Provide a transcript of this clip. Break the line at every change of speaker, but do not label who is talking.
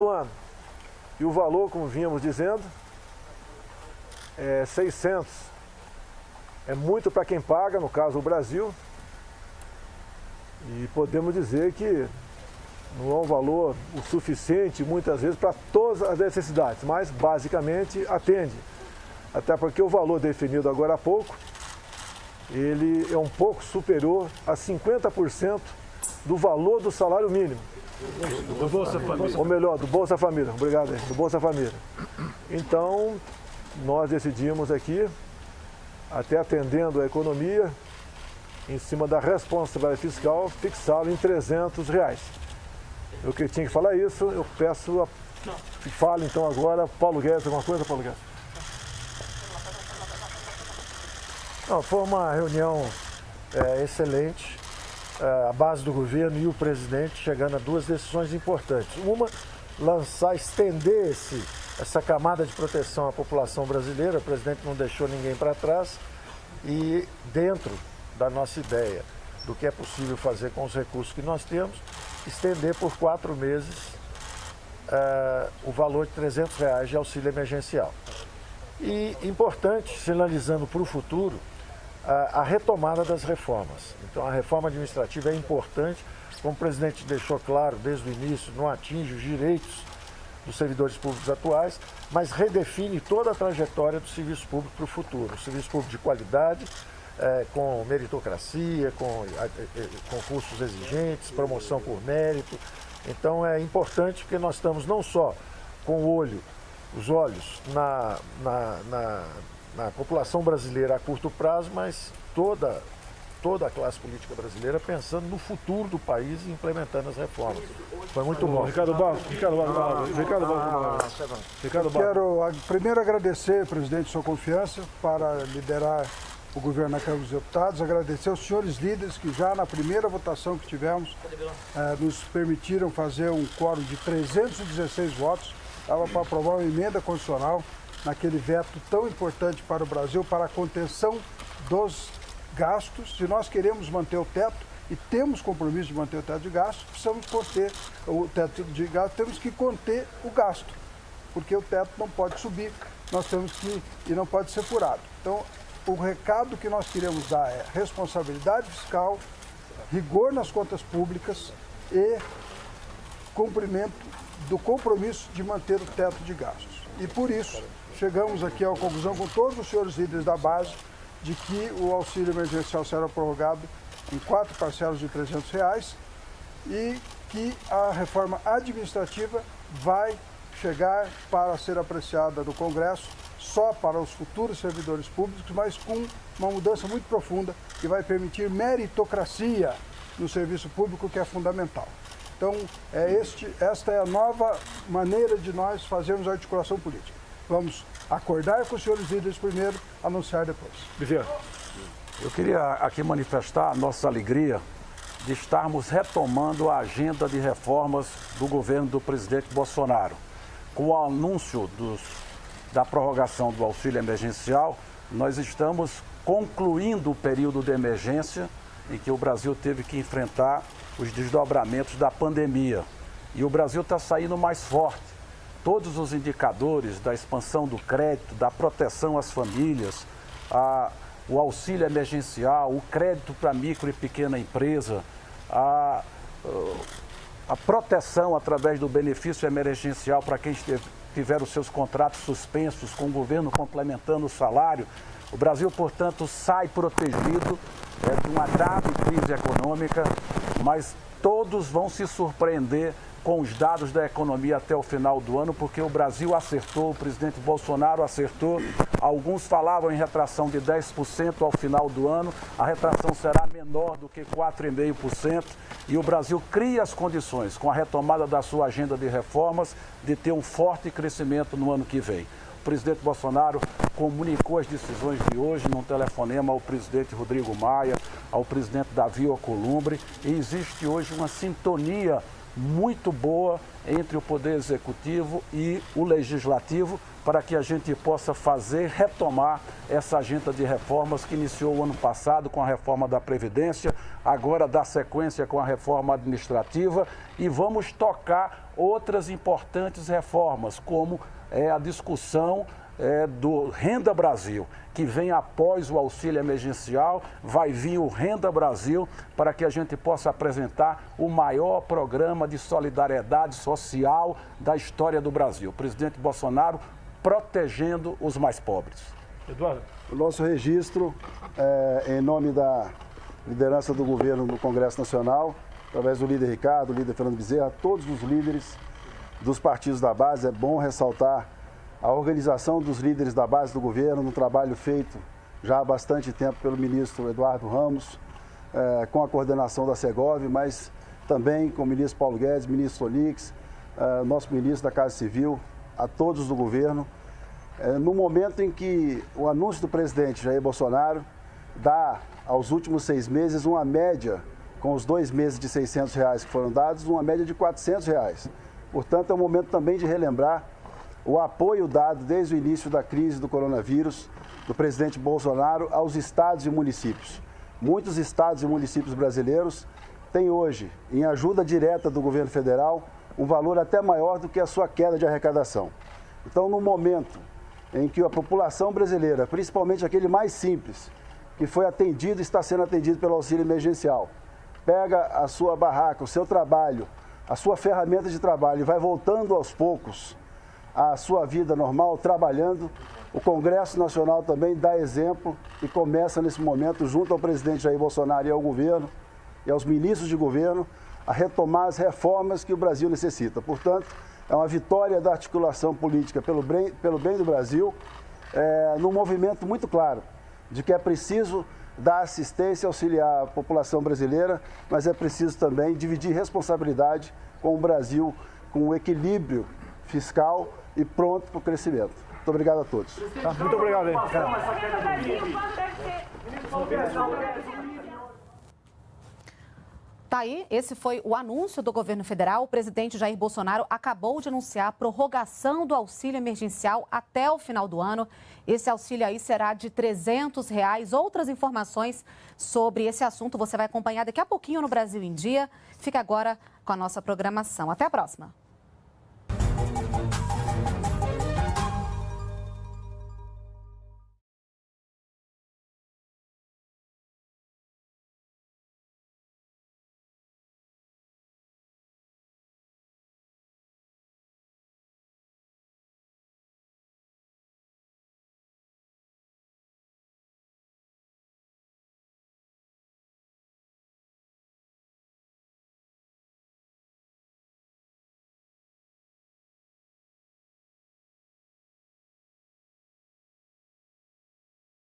ano. E o valor, como vínhamos dizendo, é 600. É muito para quem paga, no caso o Brasil. E podemos dizer que não é um valor o suficiente, muitas vezes, para todas as necessidades, mas basicamente atende. Até porque o valor definido agora há pouco, ele é um pouco superior a 50% do valor do salário mínimo.
Do Bolsa Família.
Ou melhor, do Bolsa Família. Obrigado, do Bolsa Família. Então, nós decidimos aqui, até atendendo a economia, em cima da responsabilidade fiscal, fixá-lo em R$300. Eu que tinha que falar isso, eu peço que fale então agora, Paulo Guedes, alguma coisa, Paulo Guedes?
Não, foi uma reunião excelente, a base do governo e o presidente chegando a duas decisões importantes. Uma, estender essa camada de proteção à população brasileira, o presidente não deixou ninguém para trás, e dentro da nossa ideia do que é possível fazer com os recursos que nós temos, estender por 4 meses o valor de R$300 de auxílio emergencial. E importante, sinalizando para o futuro, a retomada das reformas. Então a reforma administrativa é importante, como o presidente deixou claro desde o início, não atinge os direitos dos servidores públicos atuais, mas redefine toda a trajetória do serviço público para o futuro. O serviço público de qualidade, com meritocracia, com concursos exigentes, promoção por mérito. Então é importante porque nós estamos não só com os olhos na população brasileira a curto prazo, mas toda a classe política brasileira pensando no futuro do país e implementando as reformas. Foi muito bom.
Ricardo Barros.
Quero primeiro agradecer, presidente, sua confiança para liderar o governo na Câmara dos Deputados, agradecer aos senhores líderes que já na primeira votação que tivemos nos permitiram fazer um quórum de 316 votos, dava para aprovar uma emenda constitucional naquele veto tão importante para o Brasil, para a contenção dos gastos. Se nós queremos manter o teto e temos compromisso de manter o teto de gastos, precisamos conter o teto de gastos, temos que conter o gasto, porque o teto não pode subir, e não pode ser furado. Então, o recado que nós queremos dar é responsabilidade fiscal, rigor nas contas públicas e cumprimento do compromisso de manter o teto de gastos. E por isso, chegamos aqui à conclusão com todos os senhores líderes da base de que o auxílio emergencial será prorrogado em 4 parcelas de R$300 e que a reforma administrativa vai chegar para ser apreciada no Congresso só para os futuros servidores públicos, mas com uma mudança muito profunda que vai permitir meritocracia no serviço público, que é fundamental. Então, esta é a nova maneira de nós fazermos a articulação política. Vamos acordar com os senhores líderes primeiro, anunciar depois.
Eu queria aqui manifestar a nossa alegria de estarmos retomando a agenda de reformas do governo do presidente Bolsonaro. Com o anúncio da prorrogação do auxílio emergencial, nós estamos concluindo o período de emergência em que o Brasil teve que enfrentar os desdobramentos da pandemia. E o Brasil está saindo mais forte. Todos os indicadores da expansão do crédito, da proteção às famílias, o auxílio emergencial, o crédito para micro e pequena empresa, a proteção através do benefício emergencial para quem tiver os seus contratos suspensos, com o governo complementando o salário. O Brasil, portanto, sai protegido de uma grave crise econômica, mas todos vão se surpreender com os dados da economia até o final do ano, porque o Brasil acertou, o presidente Bolsonaro acertou. Alguns falavam em retração de 10% ao final do ano, a retração será menor do que 4,5%, e o Brasil cria as condições, com a retomada da sua agenda de reformas, de ter um forte crescimento no ano que vem. O presidente Bolsonaro comunicou as decisões de hoje num telefonema ao presidente Rodrigo Maia, ao presidente Davi Alcolumbre, e existe hoje uma sintonia muito boa entre o Poder Executivo e o Legislativo para que a gente possa retomar essa agenda de reformas que iniciou o ano passado com a reforma da Previdência, agora dá sequência com a reforma administrativa e vamos tocar outras importantes reformas, como a discussão do Renda Brasil, que vem após o auxílio emergencial, vai vir o Renda Brasil para que a gente possa apresentar o maior programa de solidariedade social da história do Brasil. O presidente Bolsonaro protegendo os mais pobres.
Eduardo.
O nosso registro, em nome da liderança do governo no Congresso Nacional, através do líder Ricardo, do líder Fernando Bezerra, todos os líderes dos partidos da base, é bom ressaltar a organização dos líderes da base do governo, no trabalho feito já há bastante tempo pelo ministro Eduardo Ramos, com a coordenação da Segov, mas também com o ministro Paulo Guedes, ministro Onix, nosso ministro da Casa Civil, a todos do governo. No momento em que o anúncio do presidente Jair Bolsonaro dá aos últimos 6 meses uma média, com os 2 meses de R$600 que foram dados, uma média de R$400. Portanto, é um momento também de relembrar o apoio dado desde o início da crise do coronavírus do presidente Bolsonaro aos estados e municípios. Muitos estados e municípios brasileiros têm hoje, em ajuda direta do governo federal, um valor até maior do que a sua queda de arrecadação. Então, no momento em que a população brasileira, principalmente aquele mais simples, que foi atendido e está sendo atendido pelo auxílio emergencial, pega a sua barraca, o seu trabalho, a sua ferramenta de trabalho e vai voltando aos poucos à sua vida normal, trabalhando, o Congresso Nacional também dá exemplo e começa nesse momento, junto ao presidente Jair Bolsonaro e ao governo e aos ministros de governo, a retomar as reformas que o Brasil necessita. Portanto, é uma vitória da articulação política pelo bem do Brasil, num movimento muito claro de que é preciso dar assistência, auxiliar a população brasileira, mas é preciso também dividir responsabilidade com o Brasil, com o equilíbrio fiscal e pronto para o crescimento. Muito obrigado a todos.
Tá, muito obrigado, hein?
Tá aí, esse foi o anúncio do governo federal. O presidente Jair Bolsonaro acabou de anunciar a prorrogação do auxílio emergencial até o final do ano. Esse auxílio aí será de R$300. Outras informações sobre esse assunto você vai acompanhar daqui a pouquinho no Brasil em Dia. Fica agora com a nossa programação. Até a próxima.